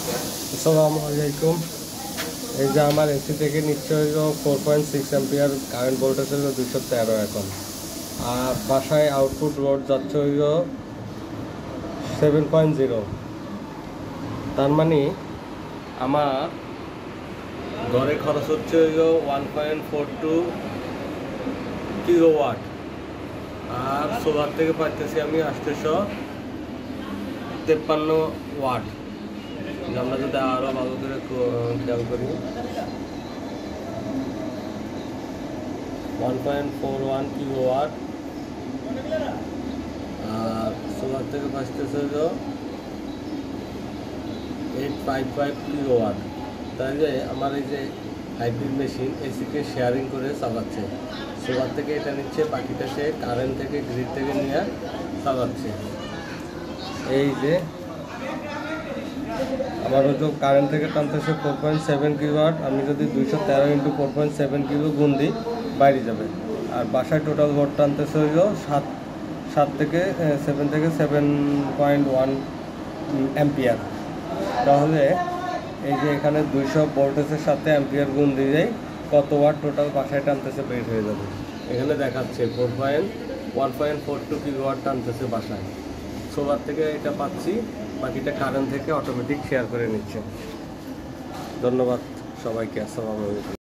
আসসালামু আলাইকুম। এই যে আমার এসি থেকে নিচ্ছে হইল 4.6 অ্যাম্পিয়ার কারেন্ট ভোল্টেজ হইল 213 এখন। আর বাসায় আউটপুট লোড যাচ্ছে হইল 7.0। তার মানে আমার ঘরে খরচ হচ্ছে হইল 1.42 কিলোওয়াট। আর সোলার থেকে পাইতেছি আমি 853 ওয়াট। আমরা যদি আরও ভালো করে খেয়াল করি 1.41 কিলোওয়াট, আর সোলার থেকে পাইতেছে হলো 855 কিলোওয়াট। তাহলে আমার এই যে হাইব্রিড মেশিন এসিকে শেয়ারিং করে চালাচ্ছে, সোলার থেকে এটা নিচ্ছে, বাকিটা সে কারেন্ট থেকে গ্রিড থেকে নিয়ে চালাচ্ছে। এই যে আমার হয়তো কারেন্ট থেকে টানতেছে 4.7 কিলোওয়াট। আমি যদি 213 × 4.7 কিলো গুণ দিই বাইরে যাবে। আর বাসায় টোটাল লোড টানতেছে হইল 7 থেকে 7.1 অ্যাম্পিয়ার। তাহলে এই যে এখানে 200 ভোল্টেজের সাথে অ্যাম্পিয়ার গুণ দিলেই কত ওয়াট টোটাল বাসায় টানতেছে বের হয়ে যাবে। এখানে দেখাচ্ছে 1.42 কিলোওয়াট টানতেছে বাসায়। সোলার থেকে এটা পাচ্ছি, বাকিটা কারেন্ট থেকে অটোমেটিক শেয়ার করে নিচ্ছে। ধন্যবাদ সবাইকে। আসসালামু আলাইকুম।